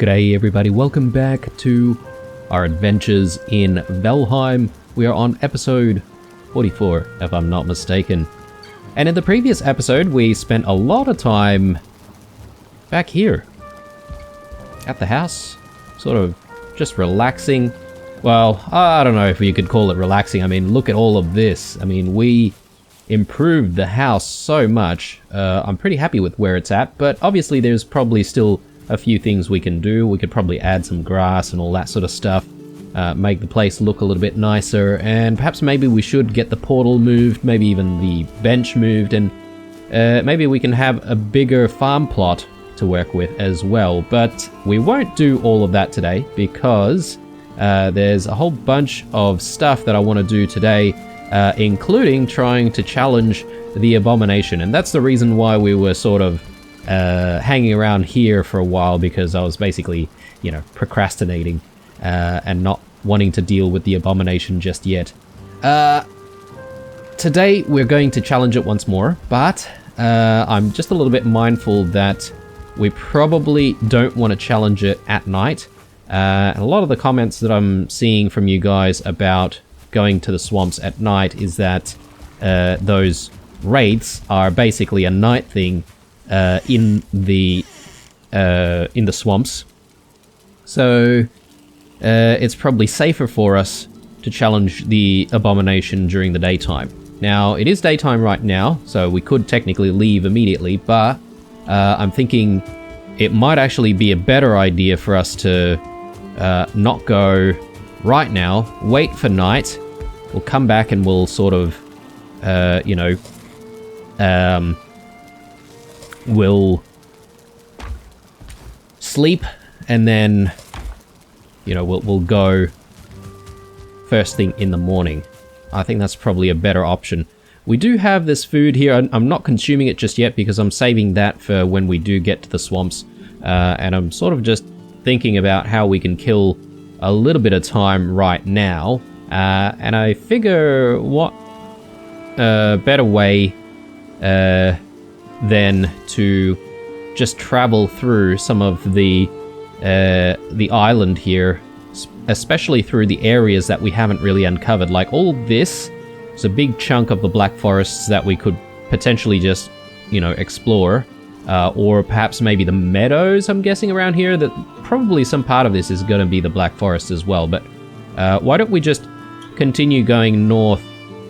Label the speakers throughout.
Speaker 1: G'day everybody, welcome back to our adventures in Valheim. We are on episode 44, if I'm not mistaken. And in the previous episode, we spent a lot of time back here at the house, sort of just relaxing. Well, I don't know if you could call it relaxing. I mean, look at all of this. I mean, we improved the house so much. I'm pretty happy with where it's at, but obviously there's probably still a few things we can do. We could probably add some grass and all that sort of stuff, make the place look a little bit nicer, and perhaps maybe we should get the portal moved, maybe even the bench moved, and maybe we can have a bigger farm plot to work with as well. But we won't do all of that today because there's a whole bunch of stuff that I want to do today, including trying to challenge the abomination. And that's the reason why we were sort of hanging around here for a while, because I was basically, procrastinating and not wanting to deal with the abomination just yet. Today we're going to challenge it once more, but I'm just a little bit mindful that we probably don't want to challenge it at night. And a lot of the comments that I'm seeing from you guys about going to the swamps at night is that those raids are basically a night thing in the swamps. So it's probably safer for us to challenge the abomination during the daytime. Now, it is daytime right now, so we could technically leave immediately, but I'm thinking it might actually be a better idea for us to not go right now, wait for night. We'll come back and we'll sort of, we'll sleep, and then, we'll go first thing in the morning. I think that's probably a better option. We do have this food here. I'm not consuming it just yet because I'm saving that for when we do get to the swamps. And I'm sort of just thinking about how we can kill a little bit of time right now. And I figure what better way than to just travel through some of the island here, especially through the areas that we haven't really uncovered. Like all this is a big chunk of the Black Forests that we could potentially just, explore. Or perhaps maybe the meadows, I'm guessing, around here. That probably some part of this is going to be the Black Forest as well. But why don't we just continue going northeast,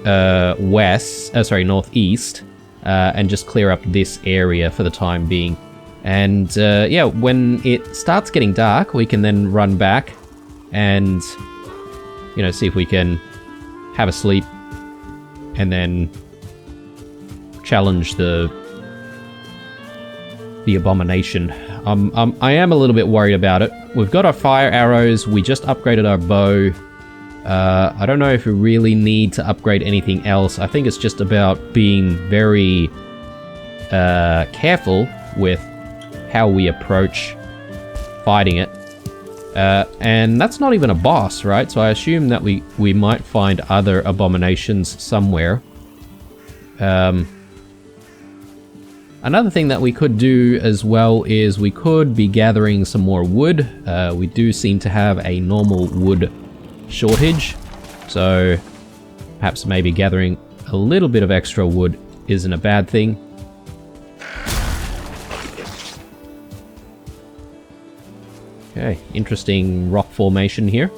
Speaker 1: and just clear up this area for the time being. And yeah, when it starts getting dark, we can then run back and, see if we can have a sleep and then challenge the abomination. I am a little bit worried about it. We've got our fire arrows. We just upgraded our bow. I don't know if we really need to upgrade anything else. I think it's just about being very careful with how we approach fighting it. And that's not even a boss, right? So I assume that we might find other abominations somewhere. Another thing that we could do as well is we could be gathering some more wood. We do seem to have a normal wood shortage, so perhaps maybe gathering a little bit of extra wood isn't a bad thing. Okay, interesting rock formation here.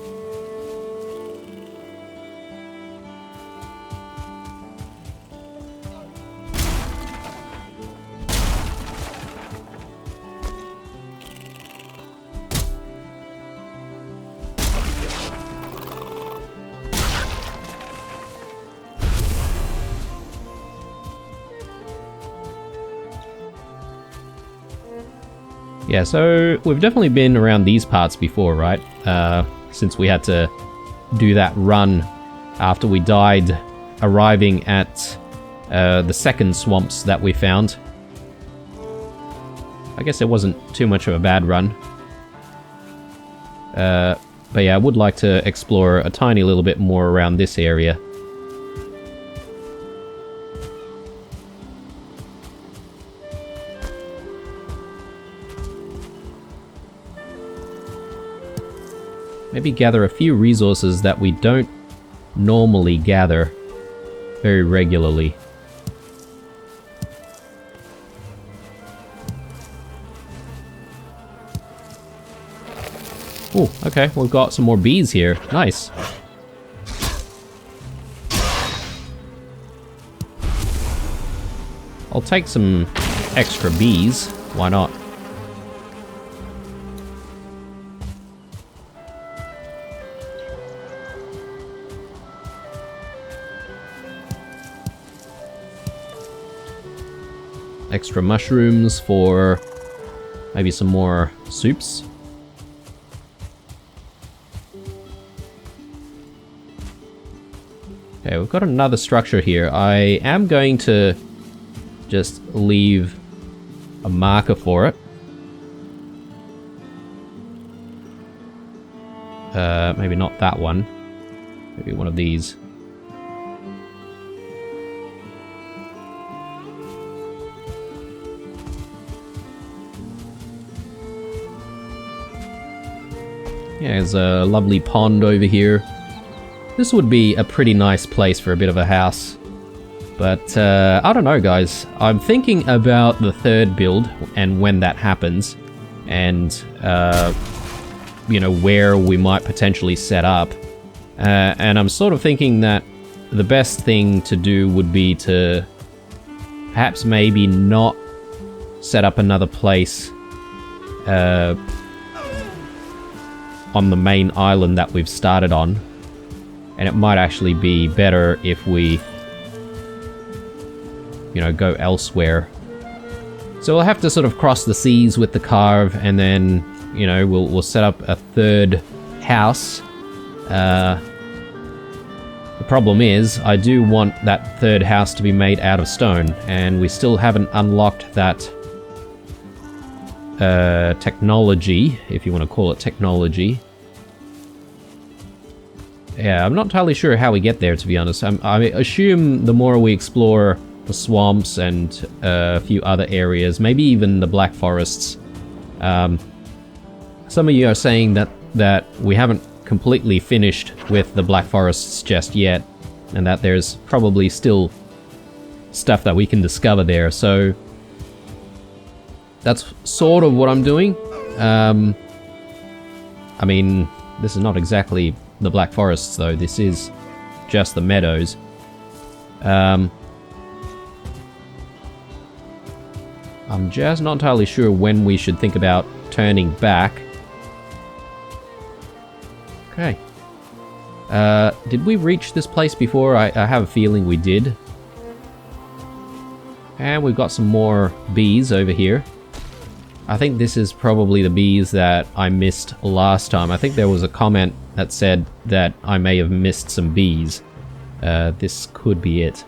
Speaker 1: Yeah, so we've definitely been around these parts before, right? Since we had to do that run after we died, arriving at the second swamps that we found. I guess it wasn't too much of a bad run. But yeah, I would like to explore a tiny little bit more around this area. maybe gather a few resources that we don't normally gather very regularly. Oh, okay, we've got some more bees here. Nice. I'll take some extra bees. Why not? Extra mushrooms for maybe some more soups. Okay, we've got another structure here. I am going to just leave a marker for it. Maybe not that one. Maybe one of these. Yeah, there's a lovely pond over here. This would be a pretty nice place for a bit of a house. But, I don't know, guys. I'm thinking about the third build and when that happens. And, you know, where we might potentially set up. And I'm sort of thinking that the best thing to do would be to perhaps maybe not set up another place on the main island that we've started on. And it might actually be better if we, you know, go elsewhere. So we'll have to sort of cross the seas with the carve, and then, you know, we'll set up a third house. The problem is, I do want that third house to be made out of stone, and we still haven't unlocked that technology, if you want to call it technology. Yeah, I'm not entirely sure how we get there, to be honest. I assume the more we explore the swamps and a few other areas, maybe even the Black Forests. Some of you are saying that we haven't completely finished with the Black Forests just yet, and that there's probably still stuff that we can discover there, so that's sort of what I'm doing. I mean, this is not exactly the Black Forests, though. This is just the meadows. I'm just not entirely sure when we should think about turning back. Okay. Did we reach this place before? I have a feeling we did. And we've got some more bees over here. I think this is probably the bees that I missed last time. I think there was a comment that said that I may have missed some bees. This could be it.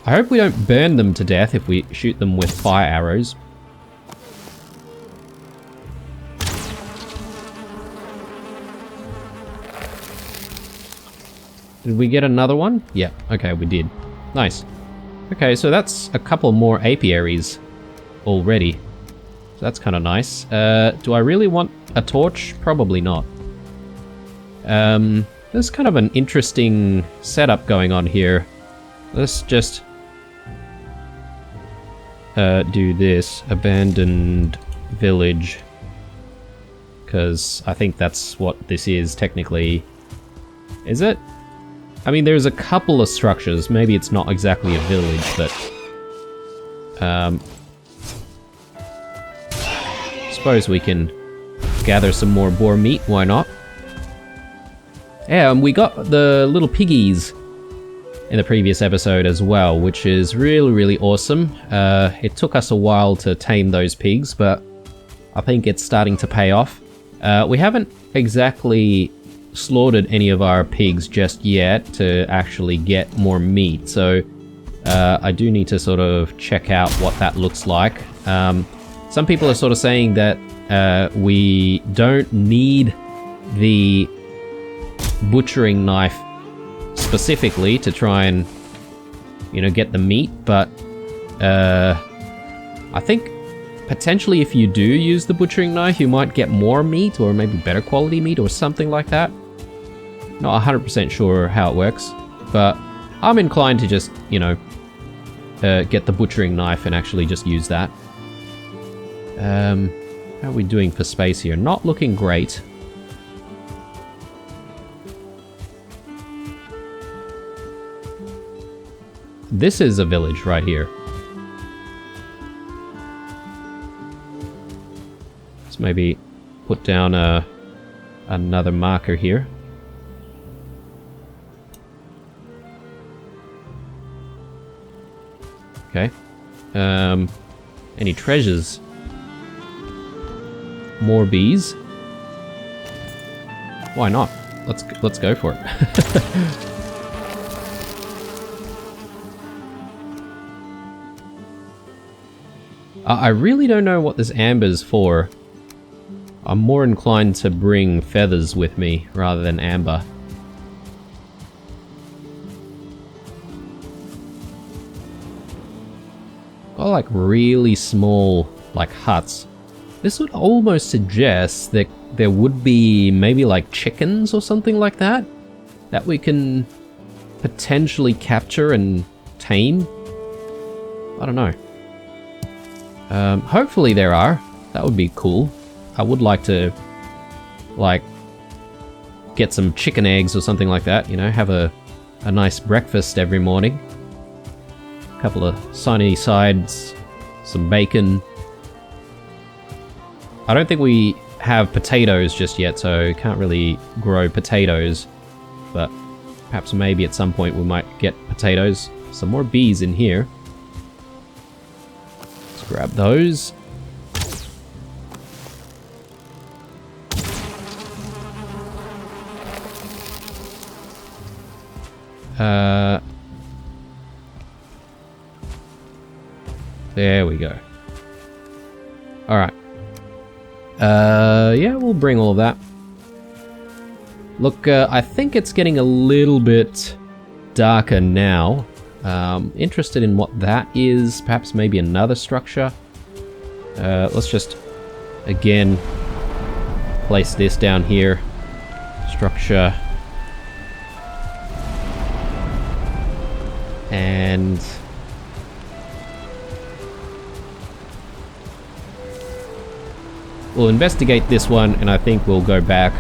Speaker 1: I hope we don't burn them to death if we shoot them with fire arrows. Did we get another one? Yeah, okay, we did. Nice. Okay, so that's a couple more apiaries already. So that's kind of nice. Do I really want a torch? Probably not. There's kind of an interesting setup going on here. Let's just do this. Abandoned village. Because I think that's what this is, technically. Is it? I mean, there's a couple of structures. Maybe it's not exactly a village, but... suppose we can gather some more boar meat, why not? Yeah, and we got the little piggies in the previous episode as well, which is really, really awesome. It took us a while to tame those pigs, but I think it's starting to pay off. We haven't exactly slaughtered any of our pigs just yet to actually get more meat, so I do need to sort of check out what that looks like. Some people are sort of saying that we don't need the butchering knife specifically to try and, you know, get the meat, but I think potentially if you do use the butchering knife, you might get more meat or maybe better quality meat or something like that. Not 100% sure how it works, but I'm inclined to just, you know, get the butchering knife and actually just use that. How are we doing for space here? Not looking great. This is a village right here. Let's maybe put down another marker here. Okay. Any treasures? More bees? Why not? Let's go for it. I really don't know what this amber's for. I'm more inclined to bring feathers with me rather than amber. Got like really small like huts. This would almost suggest that there would be maybe like chickens or something like that we can potentially capture and tame. I don't know. Hopefully there are. That would be cool. I would like to, like, get some chicken eggs or something like that, you know, have a nice breakfast every morning. A couple of sunny sides, some bacon. I don't think we have potatoes just yet, so can't really grow potatoes. But perhaps maybe at some point we might get potatoes. Some more bees in here. Let's grab those. There we go. Alright. Yeah, we'll bring all of that. Look, I think it's getting a little bit darker now. Interested in what that is. Perhaps maybe another structure. Let's just, again, place this down here. Structure. And we'll investigate this one, and I think we'll go back.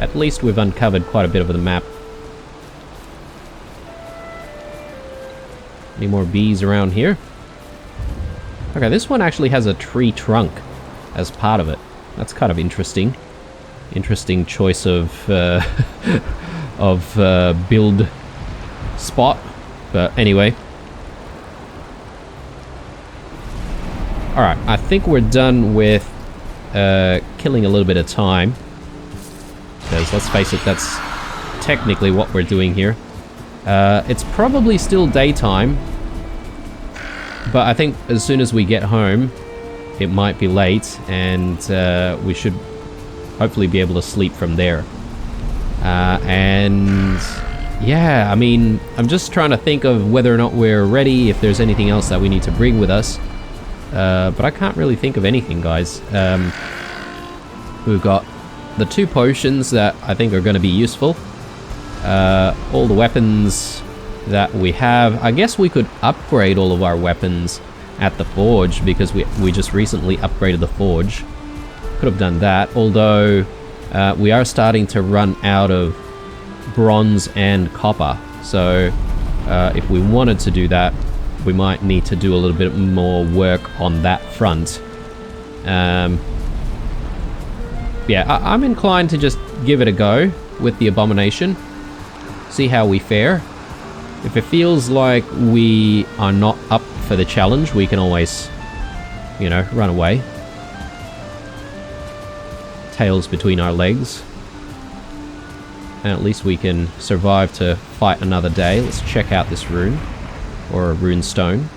Speaker 1: At least we've uncovered quite a bit of the map. Any more bees around here? Okay, this one actually has a tree trunk as part of it. That's kind of interesting. Interesting choice of build spot, but anyway. Alright, I think we're done with killing a little bit of time. Because let's face it, that's technically what we're doing here. It's probably still daytime, but I think as soon as we get home, it might be late, and we should hopefully be able to sleep from there. And yeah, I mean, I'm just trying to think of whether or not we're ready, if there's anything else that we need to bring with us. But I can't really think of anything, guys. We've got the 2 potions that I think are going to be useful. All the weapons that we have. I guess we could upgrade all of our weapons at the forge, because we just recently upgraded the forge. Could have done that, although we are starting to run out of bronze and copper. So if we wanted to do that, we might need to do a little bit more work on that front. Yeah, I'm inclined to just give it a go with the abomination. See how we fare. If it feels like we are not up for the challenge, we can always, you know, run away. Tails between our legs. And at least we can survive to fight another day. Let's check out this rune. Or a rune stone.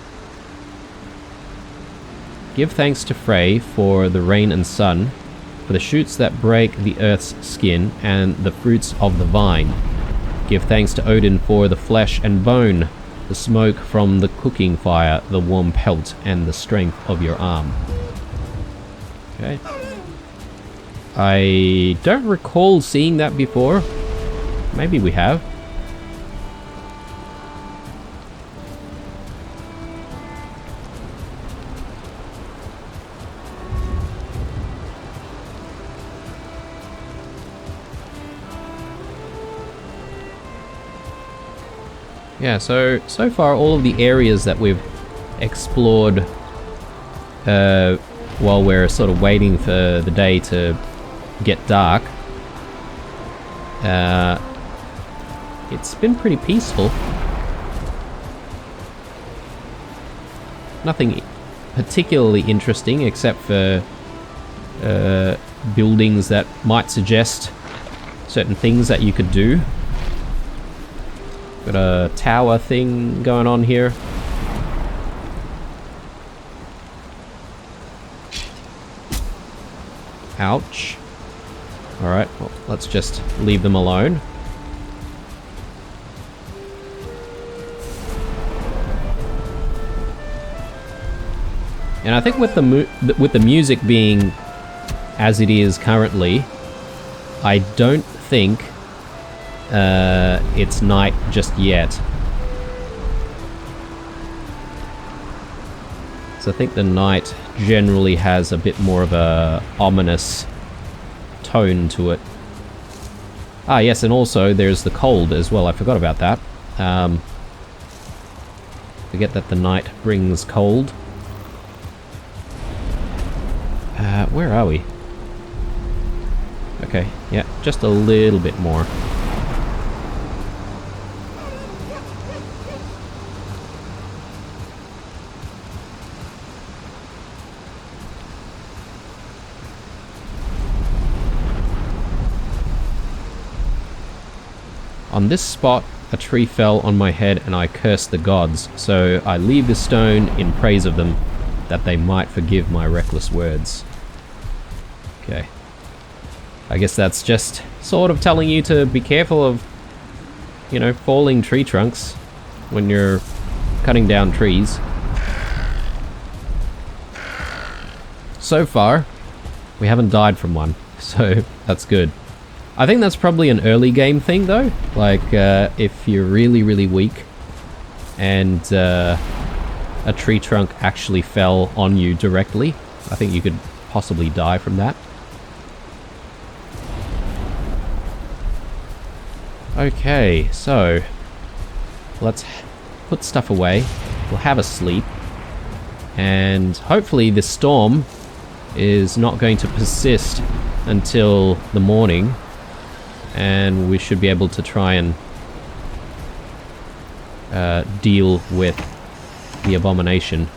Speaker 1: Give thanks to Frey for the rain and sun, for the shoots that break the earth's skin, and the fruits of the vine. Give thanks to Odin for the flesh and bone, The smoke from the cooking fire, the warm pelt, and the strength of your arm. Okay. I don't recall seeing that before. Maybe we have. Yeah, so far all of the areas that we've explored while we're sort of waiting for the day to get dark, it's been pretty peaceful. Nothing particularly interesting except for buildings that might suggest certain things that you could do. Got a tower thing going on here. Ouch. Alright, well, let's just leave them alone. And I think with the music being as it is currently, I don't think it's night just yet. So I think the night generally has a bit more of a ominous tone to it. Ah yes, and also there's the cold as well, I forgot about that. Forget that the night brings cold. Where are we? Okay, yeah, just a little bit more. On this spot, a tree fell on my head and I cursed the gods, so I leave the stone in praise of them, that they might forgive my reckless words. Okay. I guess that's just sort of telling you to be careful of, you know, falling tree trunks when you're cutting down trees. So far, we haven't died from one, so that's good. I think that's probably an early game thing though, like if you're really, really weak and a tree trunk actually fell on you directly, I think you could possibly die from that. Okay, so let's put stuff away, we'll have a sleep, and hopefully this storm is not going to persist until the morning. And we should be able to try and deal with the abomination.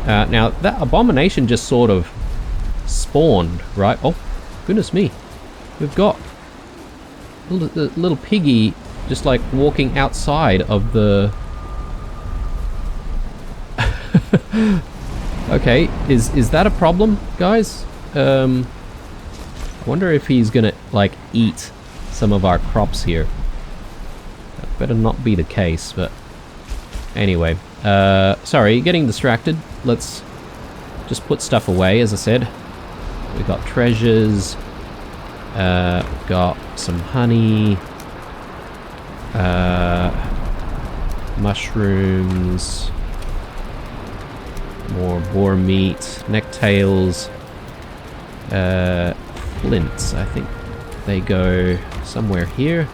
Speaker 1: Now, that abomination just sort of spawned, right? Oh, goodness me. We've got a little piggy just like walking outside of the... Okay, is that a problem, guys? I wonder if he's gonna, like, eat some of our crops here. That better not be the case, but... Anyway, sorry, getting distracted. Let's just put stuff away, as I said. We got treasures. Got some honey. Mushrooms. More boar meat. Necktails. Flints, I think they go somewhere here.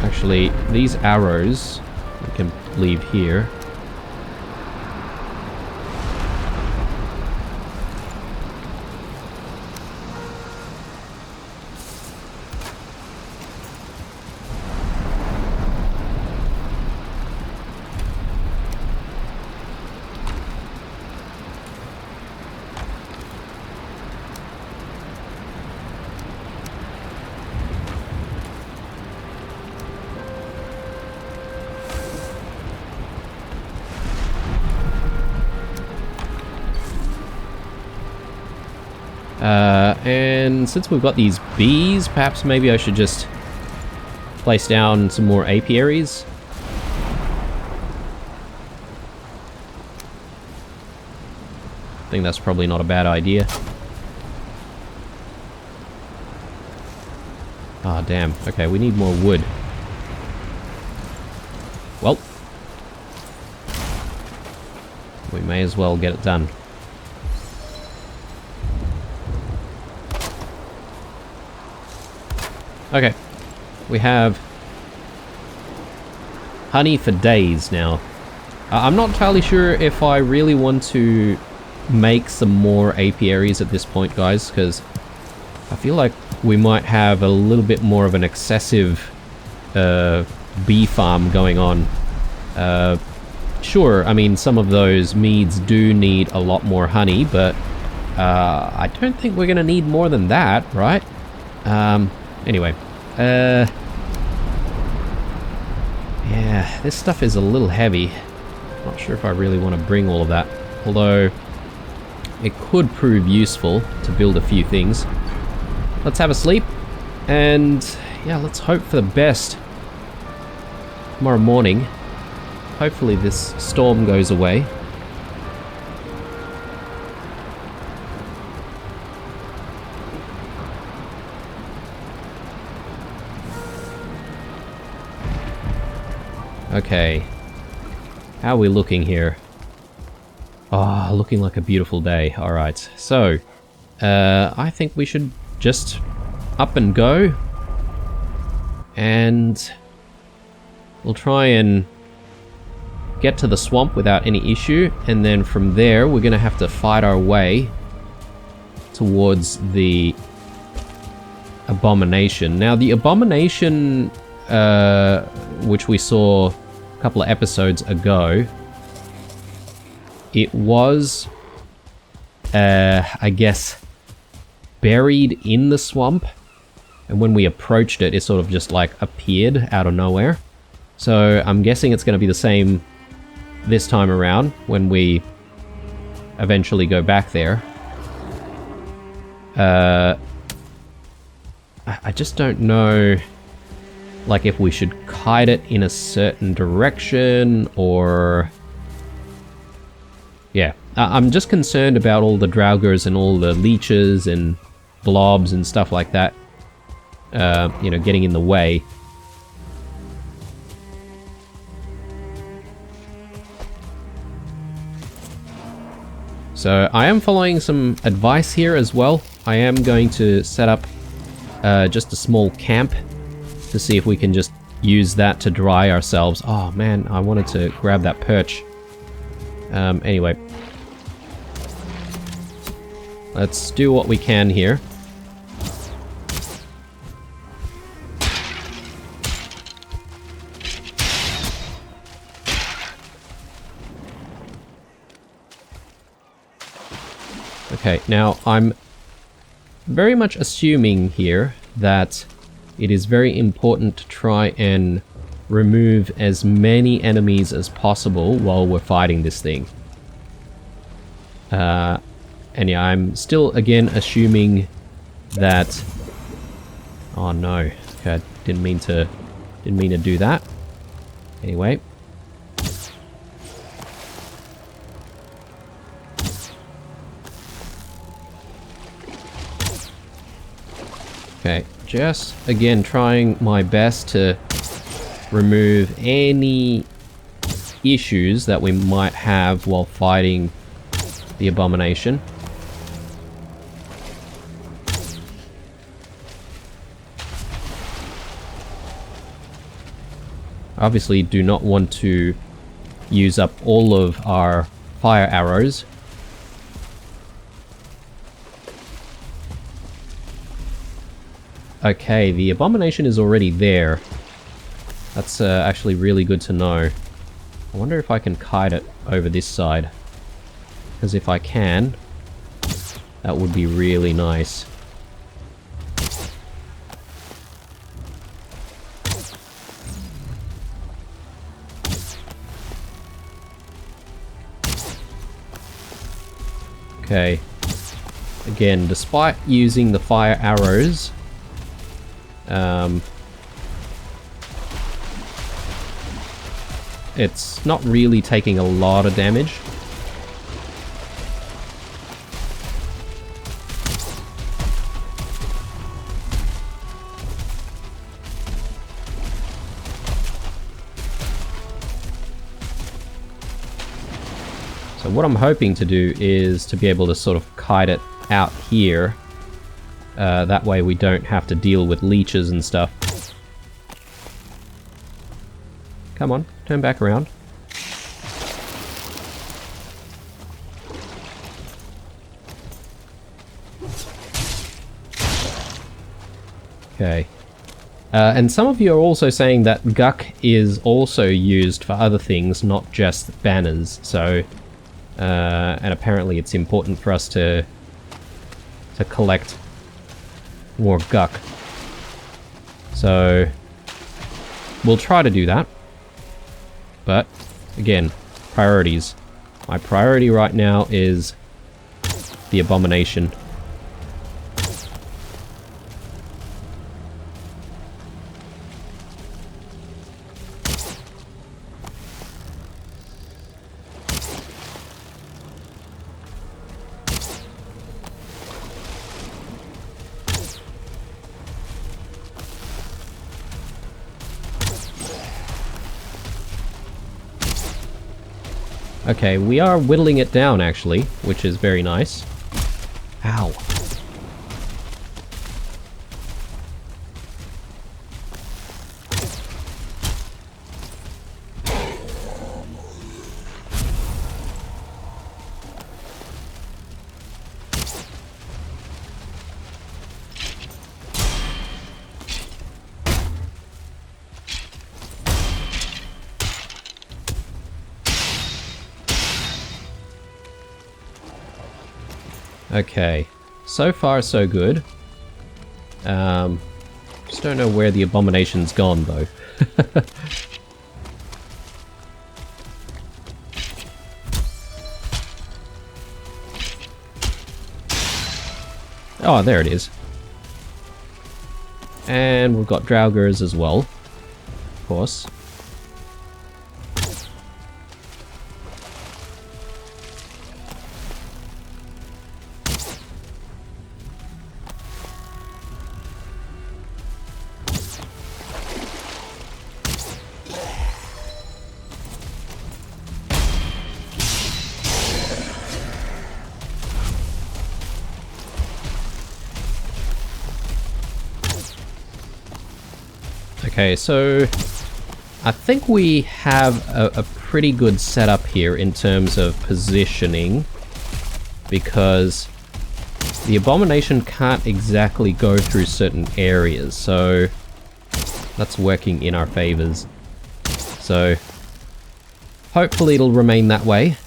Speaker 1: Actually, these arrows we can leave here. And since we've got these bees, perhaps maybe I should just place down some more apiaries. I think that's probably not a bad idea. Ah, damn. Okay, we need more wood. Well, we may as well get it done. Okay, we have honey for days now. I'm not entirely sure if I really want to make some more apiaries at this point, guys, because I feel like we might have a little bit more of an excessive bee farm going on. Sure, I mean, some of those meads do need a lot more honey, but I don't think we're going to need more than that, right? Anyway, yeah, this stuff is a little heavy. Not sure if I really want to bring all of that, although it could prove useful to build a few things. Let's have a sleep, and yeah, let's hope for the best tomorrow morning. Hopefully this storm goes away. Okay, how are we looking here? Oh, looking like a beautiful day. Alright, so I think we should just up and go, and we'll try and get to the swamp without any issue, and then from there we're gonna have to fight our way towards the abomination. Now the abomination, which we saw a couple of episodes ago, it was I guess buried in the swamp, and when we approached it, it sort of just like appeared out of nowhere. So I'm guessing it's going to be the same this time around when we eventually go back there. I just don't know, like, if we should kite it in a certain direction, or... Yeah, I'm just concerned about all the draugrs and all the leeches and blobs and stuff like that, you know, getting in the way. So I am following some advice here as well. I am going to set up just a small camp to see if we can just use that to dry ourselves. Oh man, I wanted to grab that perch. Anyway. Let's do what we can here. Okay, now I'm very much assuming here that it is very important to try and remove as many enemies as possible while we're fighting this thing. And yeah, I'm still again assuming that... Oh no, okay, didn't mean to do that. Anyway. Okay, just again trying my best to remove any issues that we might have while fighting the abomination. Obviously do not want to use up all of our fire arrows. Okay, the abomination is already there. That's actually really good to know. I wonder if I can kite it over this side. Because if I can, that would be really nice. Okay. Again, despite using the fire arrows, it's not really taking a lot of damage. So what I'm hoping to do is to be able to sort of kite it out here. That way we don't have to deal with leeches and stuff. Come on, turn back around. Okay. And some of you are also saying that Guck is also used for other things, not just banners, so... and apparently it's important for us to collect more Guck. So we'll try to do that. But again, priorities. My priority right now is the abomination. Okay, we are whittling it down, actually, which is very nice. Ow. Okay, so far so good. Just don't know where the abomination's gone though. Oh, there it is. And we've got Draugrs as well, of course. Okay, so I think we have a pretty good setup here in terms of positioning, because the abomination can't exactly go through certain areas, so that's working in our favors. So hopefully it'll remain that way.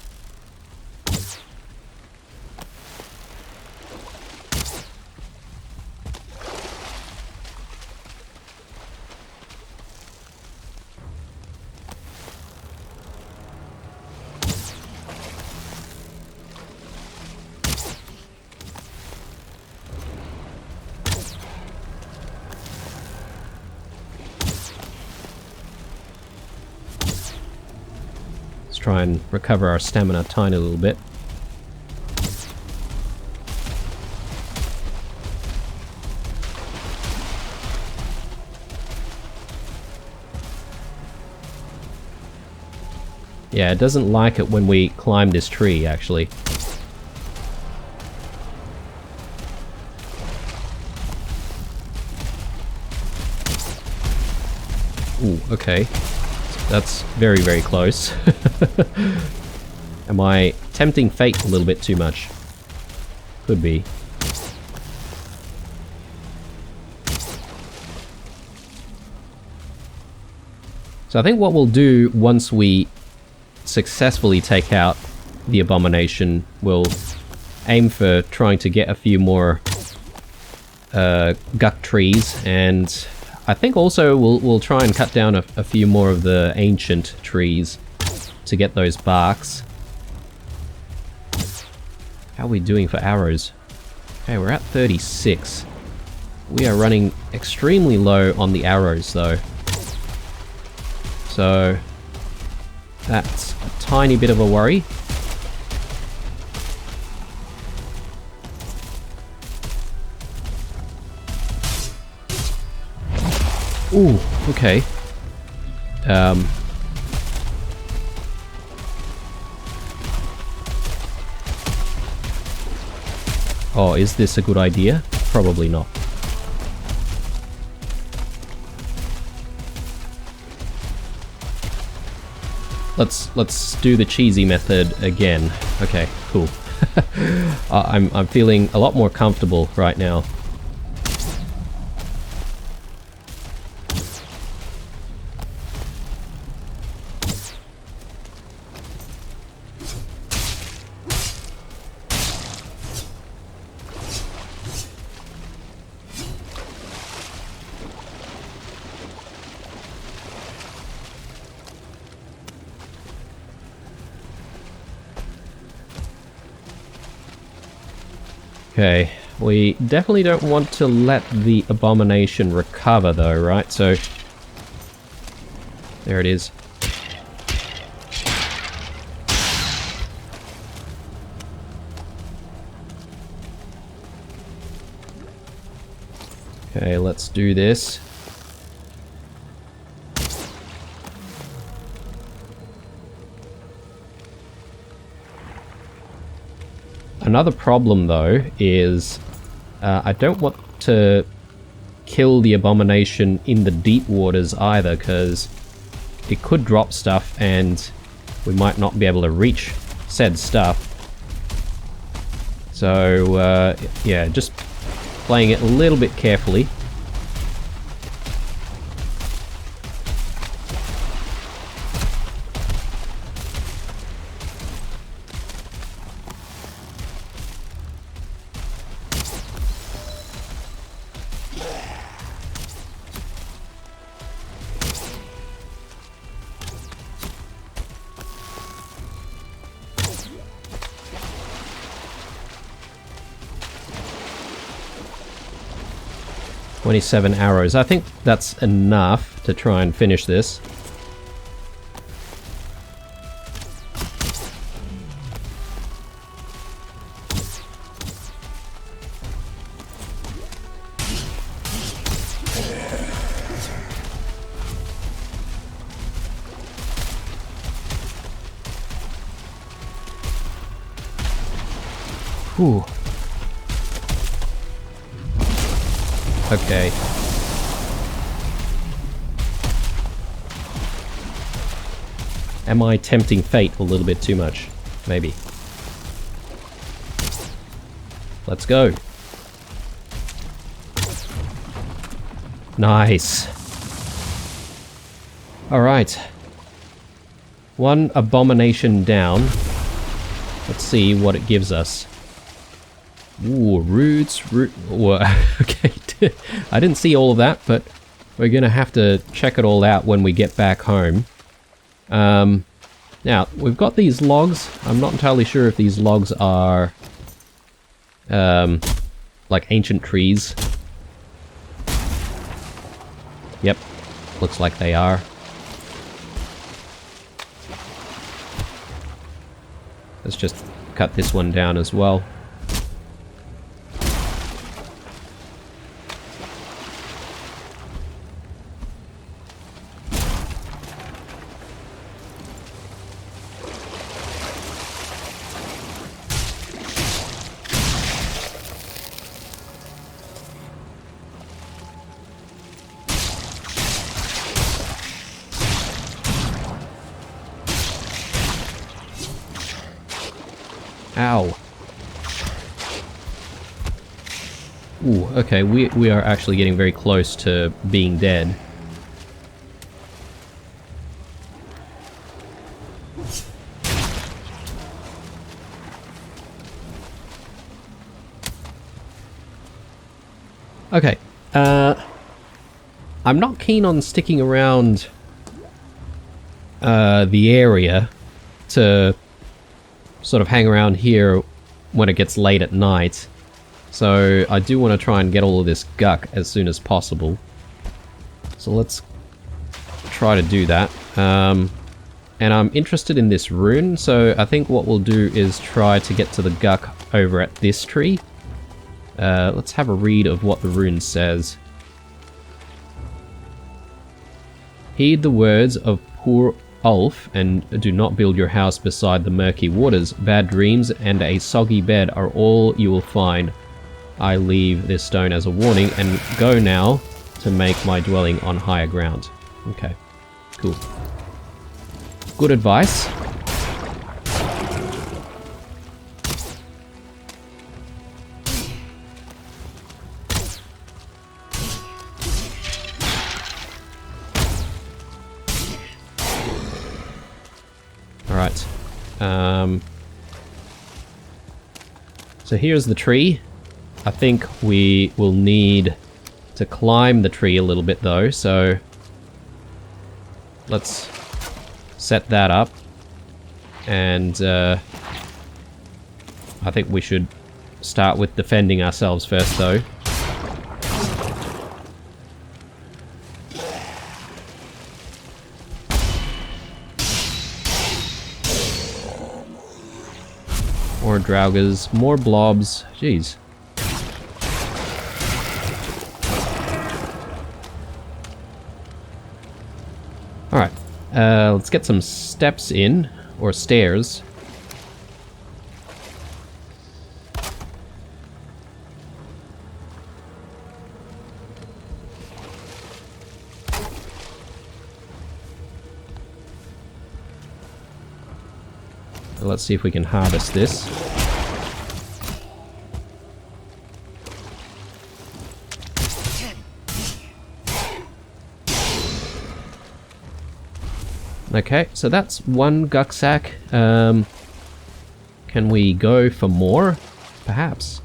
Speaker 1: Try and recover our stamina a tiny little bit. Yeah, it doesn't like it when we climb this tree, actually. Ooh, okay. That's very, very close. Am I tempting fate a little bit too much? Could be. So I think what we'll do once we successfully take out the abomination, we'll aim for trying to get a few more Guck trees, and I think also we'll try and cut down a few more of the ancient trees to get those barks. How are we doing for arrows? Okay, we're at 36. We are running extremely low on the arrows, though. So, that's a tiny bit of a worry. Ooh, okay. Oh, is this a good idea? Probably not. Let's do the cheesy method again. Okay, cool. I'm feeling a lot more comfortable right now. Okay, we definitely don't want to let the abomination recover though, right? So, there it is. Okay, let's do this. Another problem, though, is I don't want to kill the abomination in the deep waters either, because it could drop stuff and we might not be able to reach said stuff. So, yeah, just playing it a little bit carefully. "27 arrows. I think that's enough to try and finish this. Whew. Okay. Am I tempting fate a little bit too much? Maybe. Let's go. Nice. Alright. One abomination down. Let's see what it gives us. Ooh, roots, okay, I didn't see all of that, but we're gonna have to check it all out when we get back home. Now, we've got these logs. I'm not entirely sure if these logs are, like ancient trees. Yep, looks like they are. Let's just cut this one down as well. Ow. Ooh, okay, we are actually getting very close to being dead. Okay, I'm not keen on sticking around the area to sort of hang around here when it gets late at night. So I do want to try and get all of this guck as soon as possible. So let's try to do that. And I'm interested in this rune, so I think what we'll do is try to get to the guck over at this tree. Let's have a read of what the rune says. Heed the words of poor Ulf, and do not build your house beside the murky waters. Bad dreams and a soggy bed are all you will find. I leave this stone as a warning, and go now to make my dwelling on higher ground. Okay, cool. Good advice. Alright. So here's the tree. I think we will need to climb the tree a little bit though, so let's set that up. And I think we should start with defending ourselves first though. More draugrs, more blobs. Jeez. Alright, let's get some steps in, or stairs. Let's see if we can harvest this. Okay, so that's one guck sack. Can we go for more? Perhaps.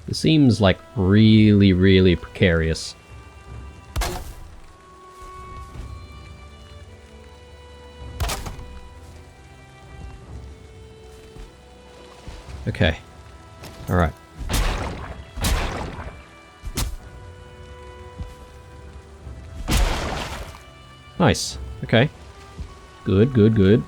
Speaker 1: It seems like really, really precarious. Okay. Alright. Nice. Okay. Good, good, good.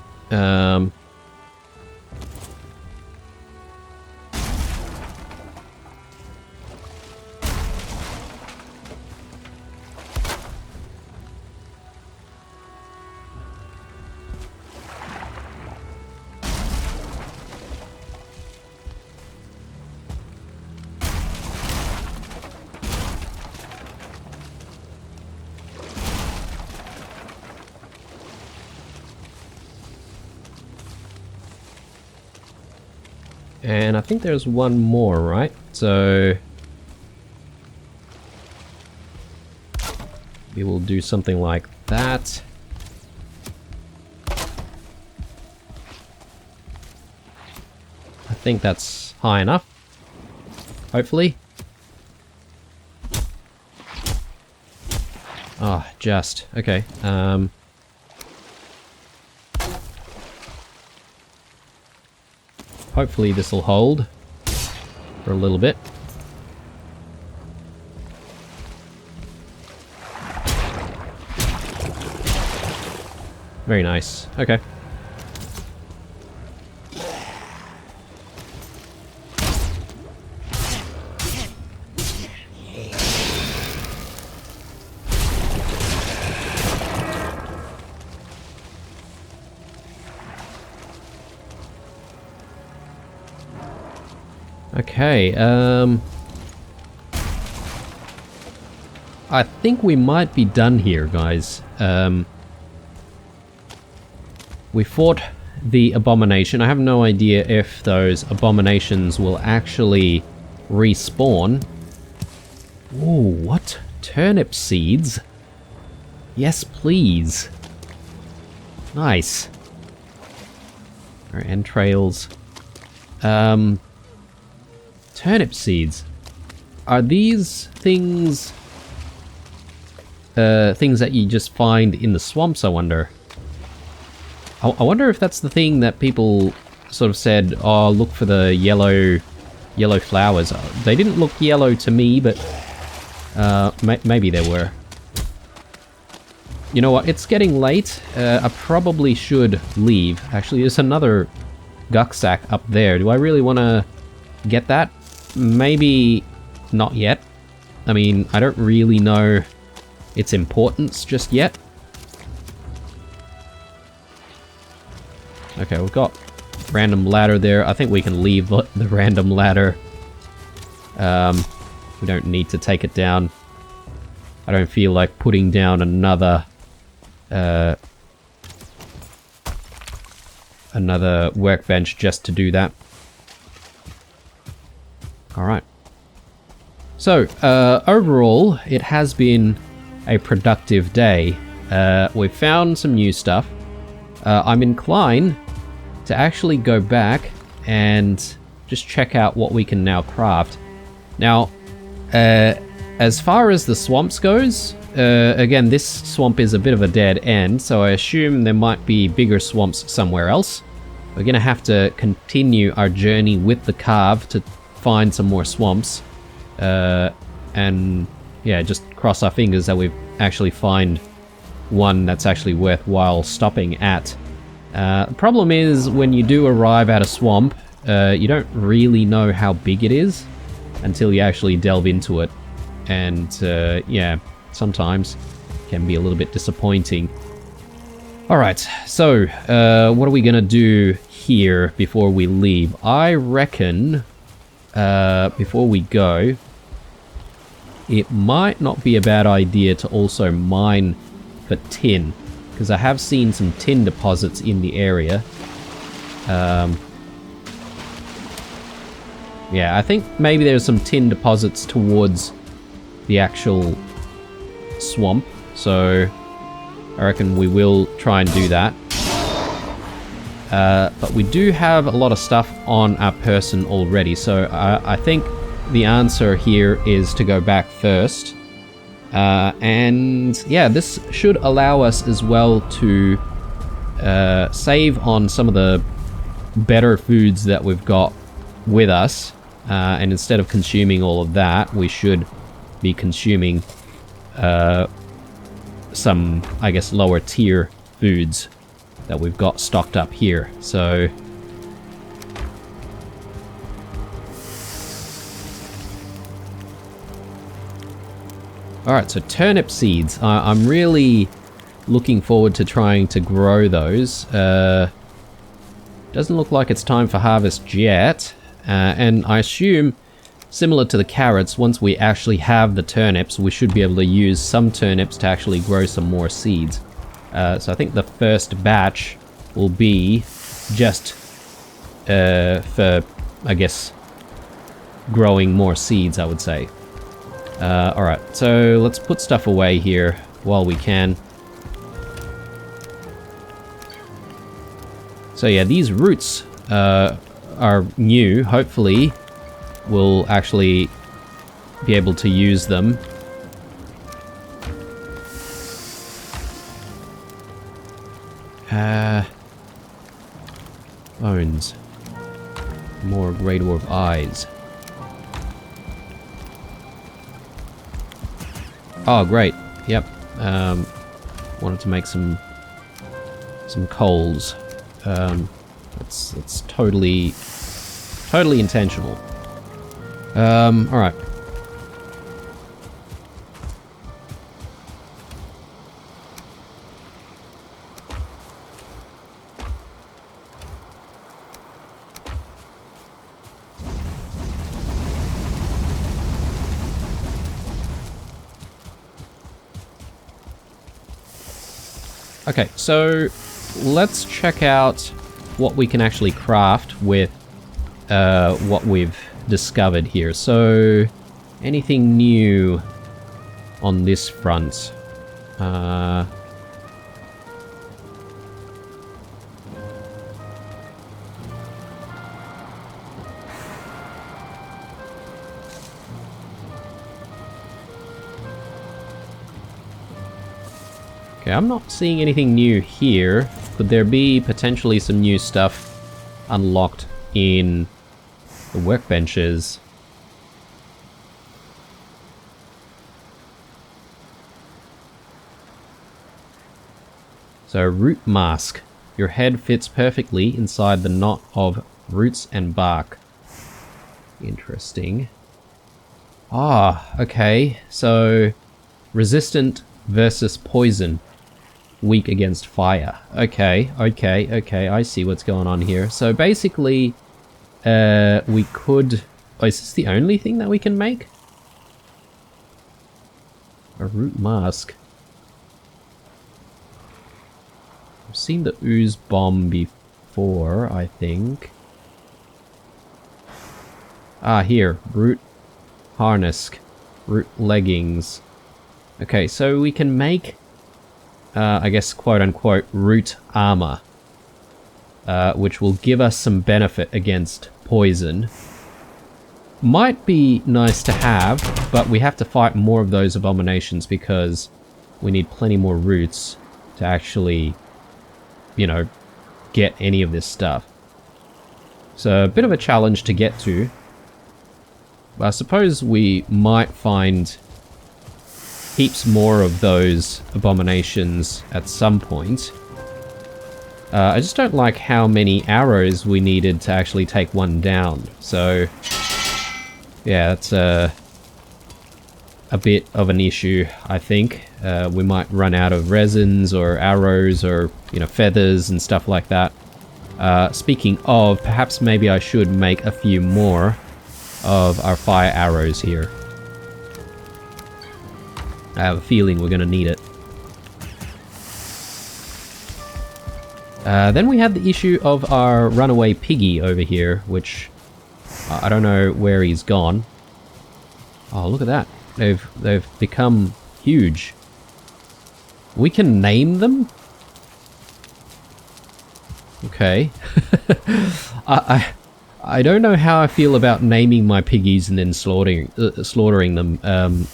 Speaker 1: And I think there's one more, right? So we will do something like that. I think that's high enough. Hopefully. Ah, just. Okay. Hopefully this will hold for a little bit. Very nice. Okay. Okay, I think we might be done here, guys. We fought the abomination. I have no idea if those abominations will actually respawn. Ooh, what? Turnip seeds? Yes, please. Nice. Our entrails. Turnip seeds. Are these things... things that you just find in the swamps, I wonder? I wonder if that's the thing that people sort of said, oh, look for the yellow flowers. They didn't look yellow to me, but maybe they were. You know what, it's getting late. I probably should leave. Actually, there's another guck sack up there. Do I really want to get that? Maybe not yet. I mean, I don't really know its importance just yet. Okay, we've got random ladder there. I think we can leave the random ladder. We don't need to take it down. I don't feel like putting down another workbench just to do that. Alright. So, overall, it has been a productive day. We've found some new stuff. I'm inclined to actually go back and just check out what we can now craft. Now, as far as the swamps goes, again, this swamp is a bit of a dead end, so I assume there might be bigger swamps somewhere else. We're gonna have to continue our journey with the carve to find some more swamps. And yeah, just cross our fingers that we actually find one that's actually worthwhile stopping at. The problem is, when you do arrive at a swamp, you don't really know how big it is until you actually delve into it. And yeah, sometimes it can be a little bit disappointing. Alright, so what are we gonna do here before we leave? I reckon before we go, it might not be a bad idea to also mine for tin, because I have seen some tin deposits in the area. Yeah, I think maybe there's some tin deposits towards the actual swamp, so I reckon we will try and do that. But we do have a lot of stuff on our person already, so I think the answer here is to go back first. And yeah, this should allow us as well to save on some of the better foods that we've got with us. And instead of consuming all of that, we should be consuming some, I guess, lower tier foods that we've got stocked up here. So alright, so turnip seeds. I'm really looking forward to trying to grow those. Doesn't look like it's time for harvest yet. And I assume, similar to the carrots, once we actually have the turnips, we should be able to use some turnips to actually grow some more seeds. So I think the first batch will be just for, I guess, growing more seeds, I would say. Alright, so let's put stuff away here while we can. So yeah, these roots are new. Hopefully we'll actually be able to use them. Bones. More Grey Dwarf eyes. Oh, great. Yep. Wanted to make some coals. It's totally intentional. Alright. Okay, so let's check out what we can actually craft with what we've discovered here. So, anything new on this front? Okay, I'm not seeing anything new here. Could there be potentially some new stuff unlocked in the workbenches? So, root mask. Your head fits perfectly inside the knot of roots and bark. Interesting. Ah, okay. So, resistant versus poison. Weak against fire. Okay, I see what's going on here. So basically, we could... Oh, is this the only thing that we can make? A root mask. I've seen the ooze bomb before, I think. Ah, here. Root harness. Root leggings. Okay, so we can make... I guess, quote-unquote, root armor, which will give us some benefit against poison. Might be nice to have, but we have to fight more of those abominations because we need plenty more roots to actually, you know, get any of this stuff. So, a bit of a challenge to get to. But I suppose we might find heaps more of those abominations at some point. I just don't like how many arrows we needed to actually take one down. So, yeah, that's a bit of an issue, I think. We might run out of resins or arrows or, you know, feathers and stuff like that. Speaking of, perhaps maybe I should make a few more of our fire arrows here. I have a feeling we're going to need it. Then we had the issue of our runaway piggy over here, which I don't know where he's gone. Oh, look at that. They've become huge. We can name them? Okay. I don't know how I feel about naming my piggies and then slaughtering them.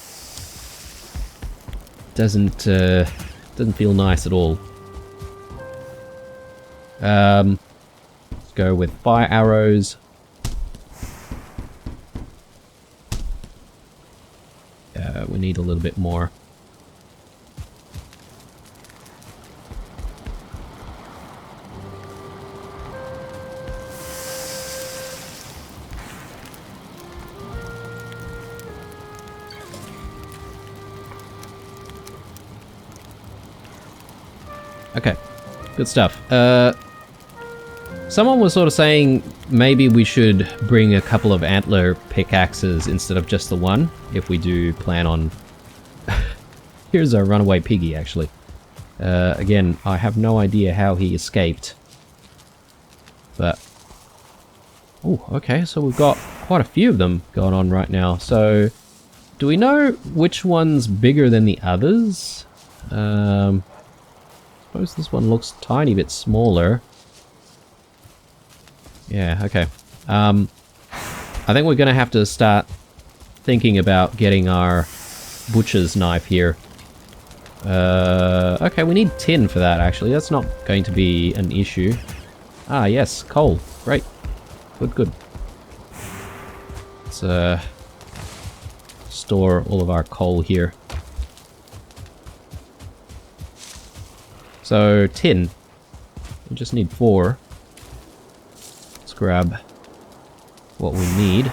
Speaker 1: Doesn't feel nice at all. Let's go with fire arrows. We need a little bit more. Okay, good stuff. Someone was sort of saying maybe we should bring a couple of antler pickaxes instead of just the one, if we do plan on... Here's our runaway piggy, actually. Again, I have no idea how he escaped. But... Oh, okay, so we've got quite a few of them going on right now. So, do we know which one's bigger than the others? I suppose this one looks a tiny bit smaller. Yeah, okay. I think we're gonna have to start thinking about getting our butcher's knife here. Okay, we need tin for that, actually. That's not going to be an issue. Ah, yes, coal. Great. Good, good. Let's store all of our coal here. So, tin. We just need 4. Let's grab what we need.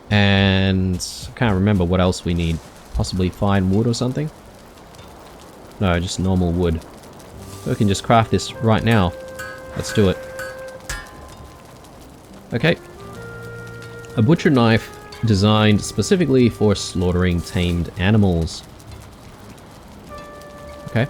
Speaker 1: And I can't remember what else we need. Possibly fine wood or something? No, just normal wood. So we can just craft this right now. Let's do it. Okay. A butcher knife designed specifically for slaughtering tamed animals. Okay.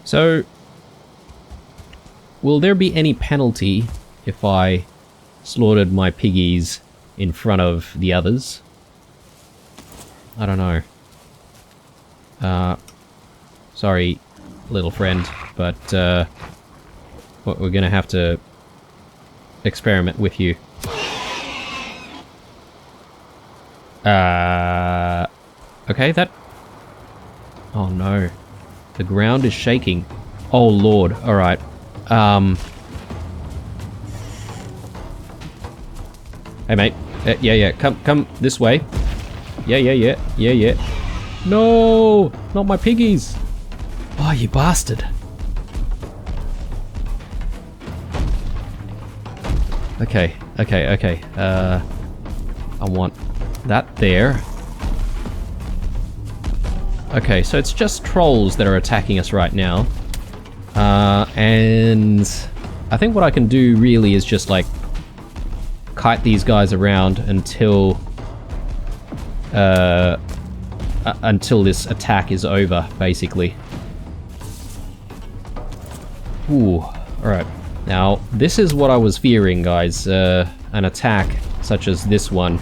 Speaker 1: So, will there be any penalty if I slaughtered my piggies in front of the others? I don't know. Sorry, little friend, but we're gonna have to experiment with you. Okay, that... Oh no. The ground is shaking. Oh lord, alright. Hey mate. Yeah, come this way. Yeah. No! Not my piggies! Oh, you bastard. Okay. I want that there. Okay, so it's just trolls that are attacking us right now. And I think what I can do really is just like kite these guys around until this attack is over, basically. Ooh, alright. Now, this is what I was fearing, guys. An attack such as this one.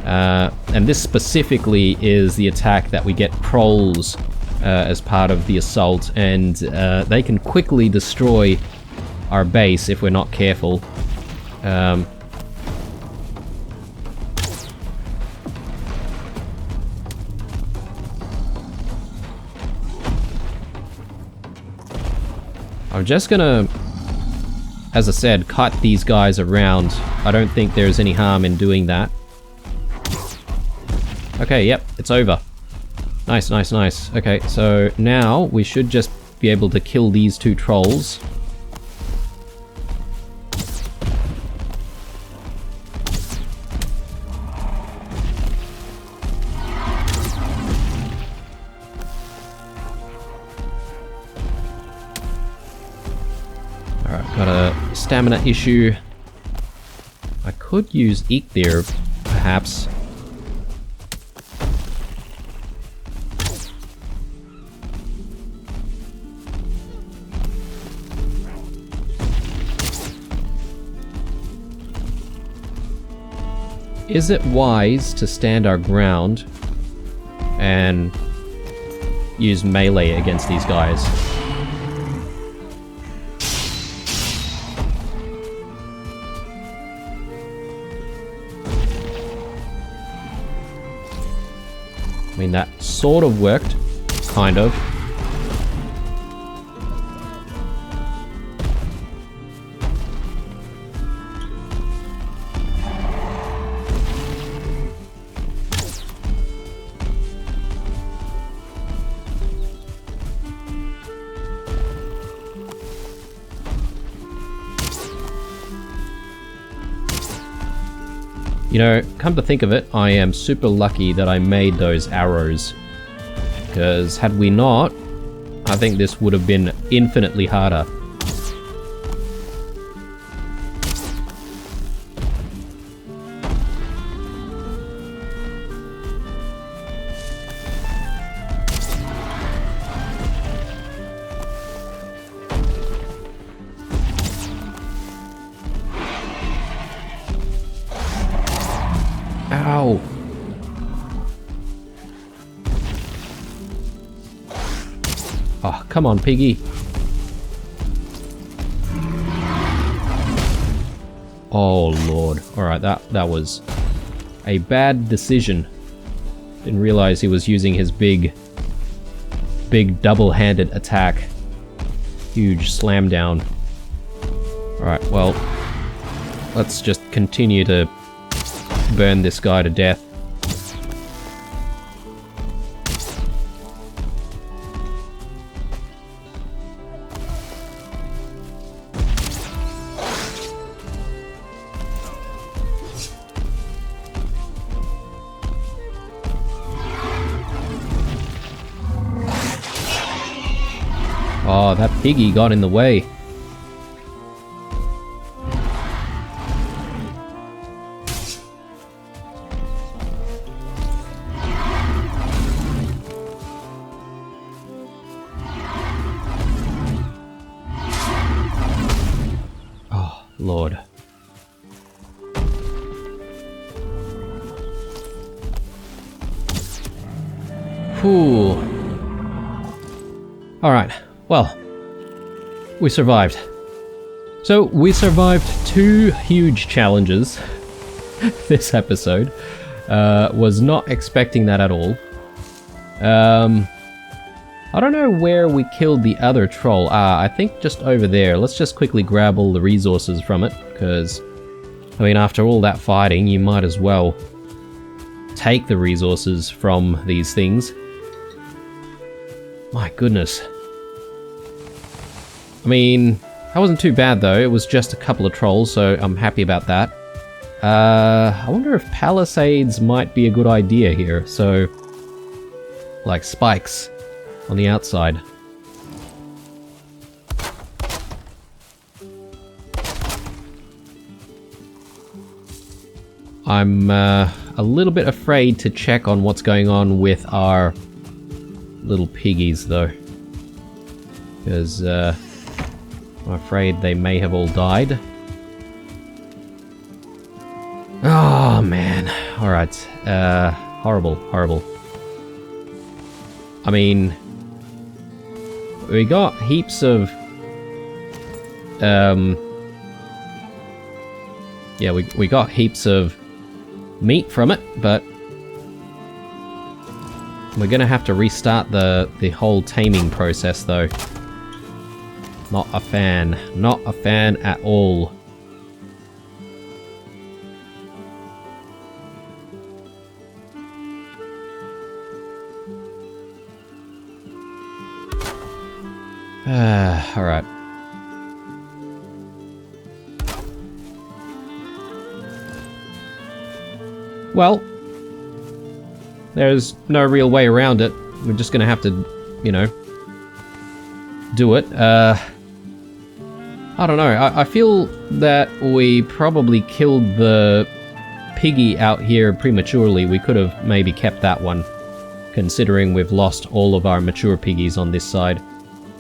Speaker 1: And this specifically is the attack that we get trolls as part of the assault, and they can quickly destroy our base if we're not careful. I'm just gonna, as I said, kite these guys around. I don't think there's any harm in doing that. Okay, yep, it's over. Nice. Okay, so now we should just be able to kill these two trolls. Alright, got a stamina issue. I could use Ether, perhaps. Is it wise to stand our ground and use melee against these guys? I mean, that sort of worked, kind of. You know, come to think of it, I am super lucky that I made those arrows. Because had we not, I think this would have been infinitely harder. Ow! Oh, come on, piggy. Oh, Lord. Alright, that was a bad decision. Didn't realize he was using his big double-handed attack. Huge slam down. Alright, well, let's just continue to burn this guy to death. Oh, that piggy got in the way. Oh, Lord. Whew. Alright. Well, we survived. So, we survived 2 huge challenges this episode. Was not expecting that at all. I don't know where we killed the other troll. I think just over there. Let's just quickly grab all the resources from it, because, I mean, after all that fighting, you might as well take the resources from these things. My goodness. I mean, that wasn't too bad though. It was just a couple of trolls, so I'm happy about that. I wonder if palisades might be a good idea here. So, like spikes on the outside. I'm a little bit afraid to check on what's going on with our little piggies though, because I'm afraid they may have all died. Oh man, alright, horrible, horrible. I mean, we got heaps of, yeah, we got heaps of meat from it, but we're gonna have to restart the whole taming process though. Not a fan. Not a fan at all. Alright. Well, there's no real way around it. We're just gonna have to, you know, do it. I don't know. I feel that we probably killed the piggy out here prematurely. We could have maybe kept that one, considering we've lost all of our mature piggies on this side.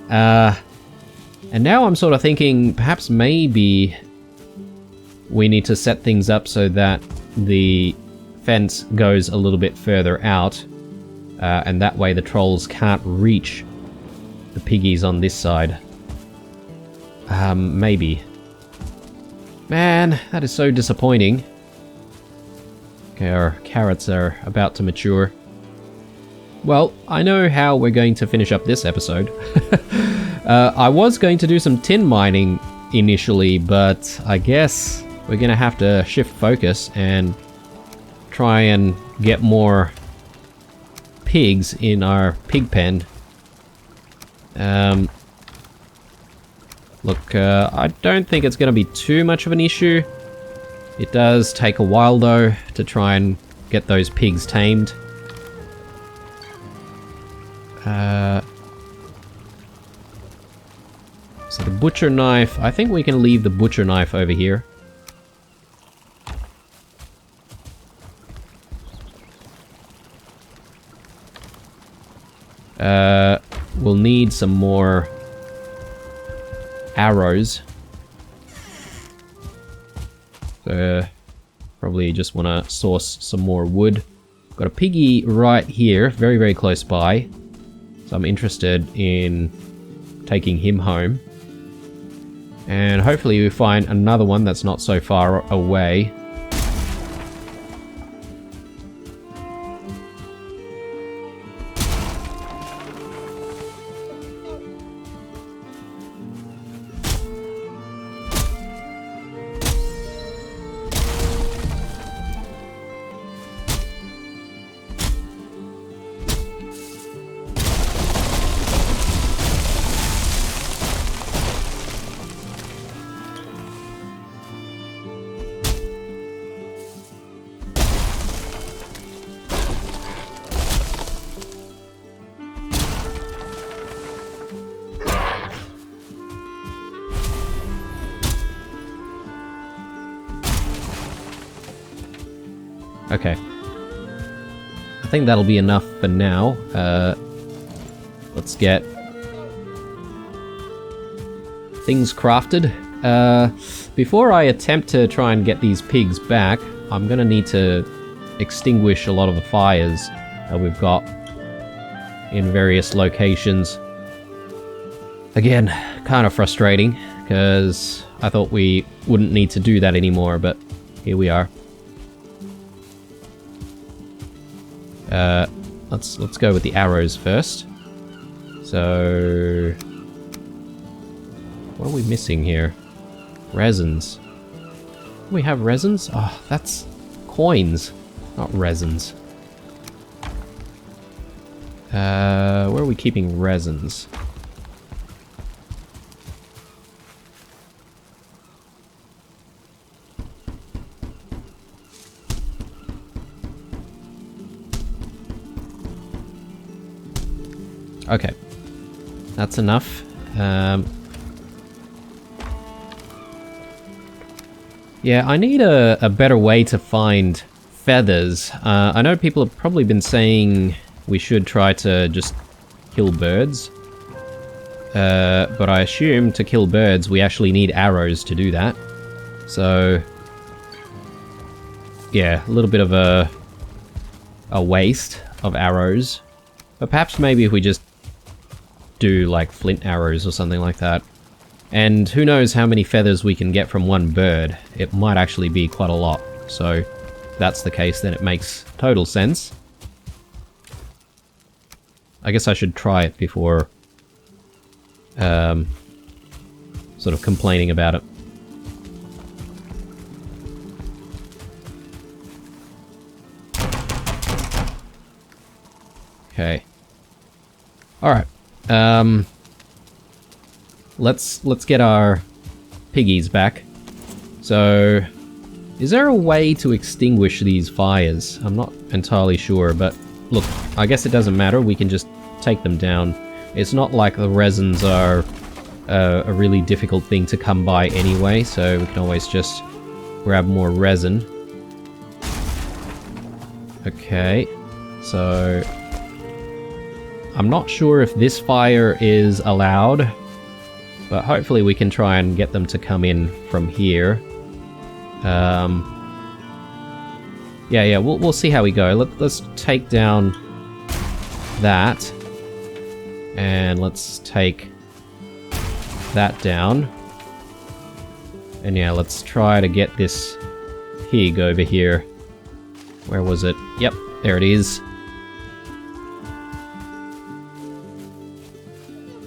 Speaker 1: And now I'm sort of thinking perhaps maybe we need to set things up so that the fence goes a little bit further out, and that way the trolls can't reach the piggies on this side. Maybe. Man, that is so disappointing. Okay, our carrots are about to mature. Well, I know how we're going to finish up this episode. I was going to do some tin mining initially, but I guess we're gonna have to shift focus and try and get more pigs in our pig pen. Look, I don't think it's gonna be too much of an issue. It does take a while though to try and get those pigs tamed. So the butcher knife, I think we can leave the butcher knife over here. We'll need some more arrows. So probably just want to source some more wood. Got a piggy right here, very, very close by. So I'm interested in taking him home. And hopefully we find another one that's not so far away. Okay. I think that'll be enough for now. Let's get things crafted. Before I attempt to try and get these pigs back, I'm gonna need to extinguish a lot of the fires that we've got in various locations. Again, kind of frustrating, because I thought we wouldn't need to do that anymore, but here we are. Let's go with the arrows first. So, what are we missing here? Resins. Do we have resins? Oh, that's coins, not resins. Where are we keeping resins? Okay, that's enough. Yeah, I need a better way to find feathers. I know people have probably been saying we should try to just kill birds. But I assume to kill birds we actually need arrows to do that. So, yeah, a little bit of a waste of arrows. But perhaps maybe if we just do like flint arrows or something like that. And who knows how many feathers we can get from one bird. It might actually be quite a lot. So if that's the case, then it makes total sense. I guess I should try it before sort of complaining about it. Okay. Alright. Let's get our piggies back. So, is there a way to extinguish these fires? I'm not entirely sure, but look, I guess it doesn't matter. We can just take them down. It's not like the resins are a really difficult thing to come by anyway, so we can always just grab more resin. Okay, so I'm not sure if this fire is allowed, but hopefully we can try and get them to come in from here. Yeah, we'll see how we go. Let's take down that, and let's take that down, and yeah, let's try to get this pig over here. Where was it? Yep, there it is.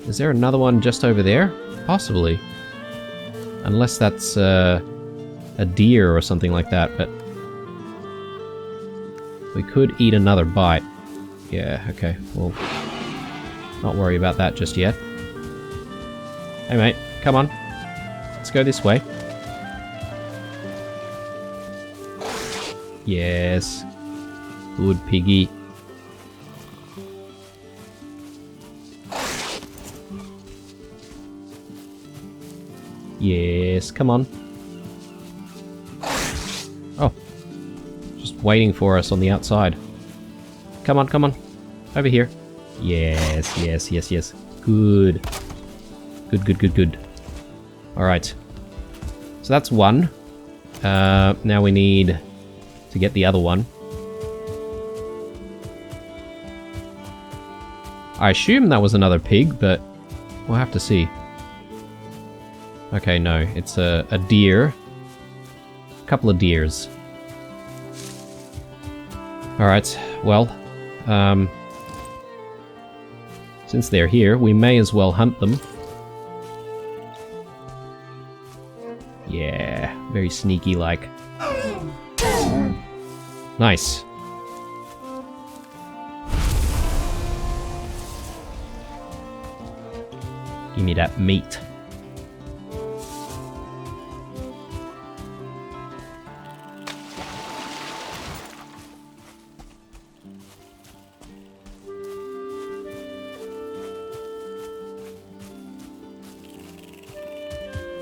Speaker 1: Is there another one just over there? Possibly. Unless that's a deer or something like that, but we could eat another bite. Yeah, okay, we'll not worry about that just yet. Hey mate, come on. Let's go this way. Yes. Good piggy. Yes, come on. Oh. Just waiting for us on the outside. Come on, come on. Over here. Yes, yes, yes, yes. Good. Good, good, good, good. Alright. So that's one. Now we need to get the other one. I assume that was another pig, but we'll have to see. Okay, no, it's a deer. A couple of deers. Alright, well, since they're here, we may as well hunt them. Yeah, very sneaky-like. Nice. Give me that meat.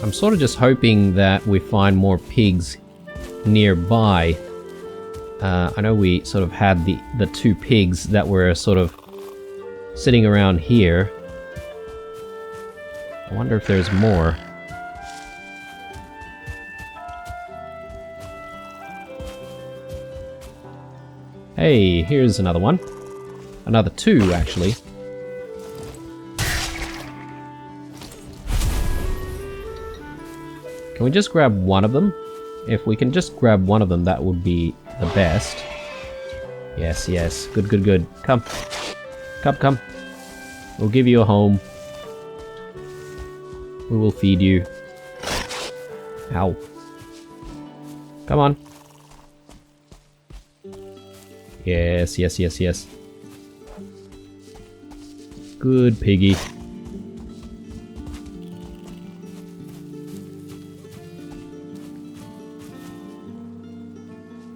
Speaker 1: I'm sort of just hoping that we find more pigs nearby. I know we sort of had the two pigs that were sort of sitting around here. I wonder if there's more. Hey, here's another one. Another two, actually. Can we just grab one of them? If we can just grab one of them, that would be the best. Yes, yes. Good, good, good. Come. Come, come. We'll give you a home. We will feed you. Ow. Come on. Yes, yes, yes, yes. Good piggy.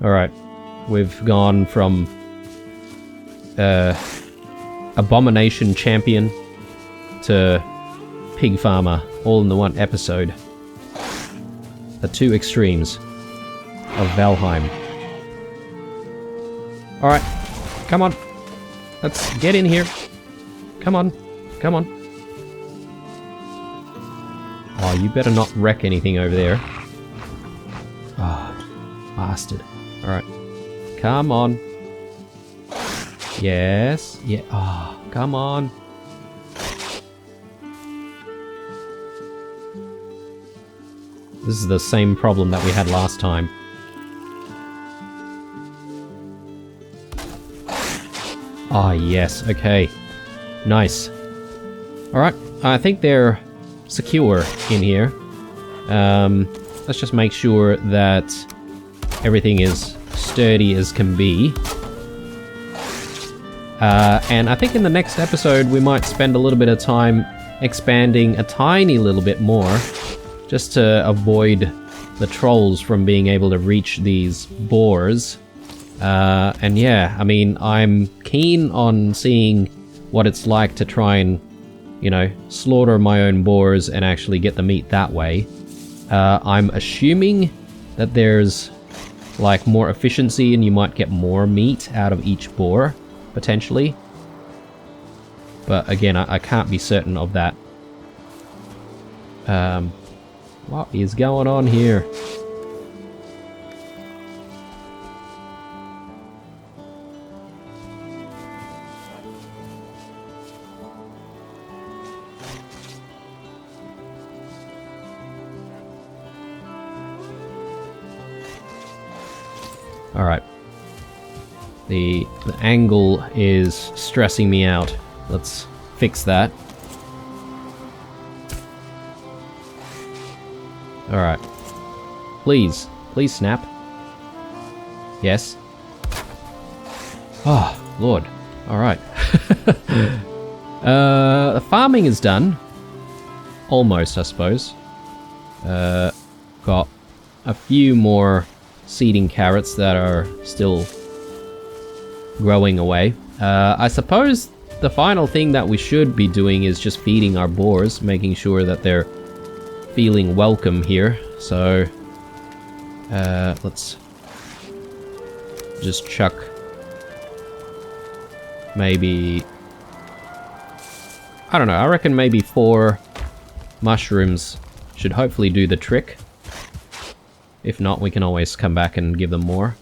Speaker 1: Alright. We've gone from Abomination Champion to Pig Farmer all in the one episode. The two extremes of Valheim. Alright, come on. Let's get in here. Come on, come on. Oh, you better not wreck anything over there. Ah, oh, bastard. Alright. Come on. Yes. Yeah. Ah, oh, come on. This is the same problem that we had last time. Ah, yes. Okay. Nice. Alright. I think they're secure in here. Let's just make sure that everything is sturdy as can be. And I think in the next episode we might spend a little bit of time expanding a tiny little bit more, just to avoid the trolls from being able to reach these boars. And yeah, I mean, I'm keen on seeing what it's like to try and, you know, slaughter my own boars and actually get the meat that way. I'm assuming that there's like more efficiency and you might get more meat out of each boar, potentially. But again, I can't be certain of that. What is going on here? Alright. The angle is stressing me out. Let's fix that. Alright. Please. Please snap. Yes. Oh, Lord. Alright. The farming is done. Almost, I suppose. Got a few more seeding carrots that are still growing away. I suppose the final thing that we should be doing is just feeding our boars, making sure that they're feeling welcome here. So let's just chuck maybe, I don't know, I reckon maybe 4 mushrooms should hopefully do the trick. If not, we can always come back and give them more.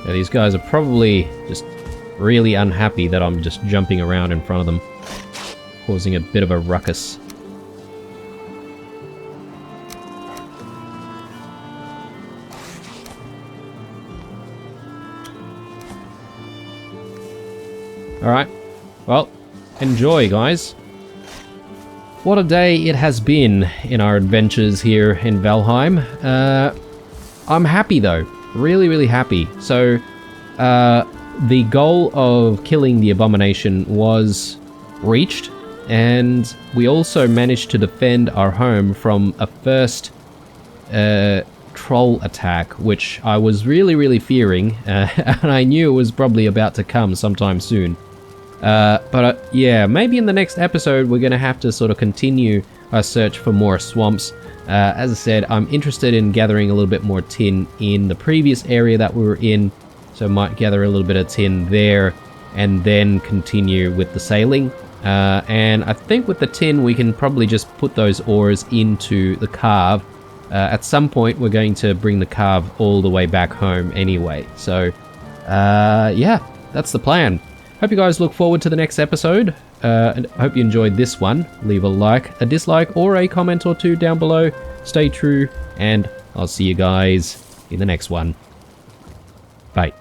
Speaker 1: Yeah, these guys are probably just really unhappy that I'm just jumping around in front of them, causing a bit of a ruckus. Alright, well, enjoy, guys. What a day it has been in our adventures here in Valheim. I'm happy though, really, really happy. So, the goal of killing the abomination was reached, and we also managed to defend our home from a first troll attack, which I was really, really fearing, and I knew it was probably about to come sometime soon. But yeah, maybe in the next episode we're going to have to sort of continue our search for more swamps. As I said, I'm interested in gathering a little bit more tin in the previous area that we were in, so I might gather a little bit of tin there. and then continue with the sailing. And I think with the tin, we can probably just put those ores into the carve. At some point, we're going to bring the carve all the way back home anyway. So, yeah, that's the plan. Hope you guys look forward to the next episode. And hope you enjoyed this one. Leave a like, a dislike, or a comment or two down below. Stay true, and I'll see you guys in the next one. Bye.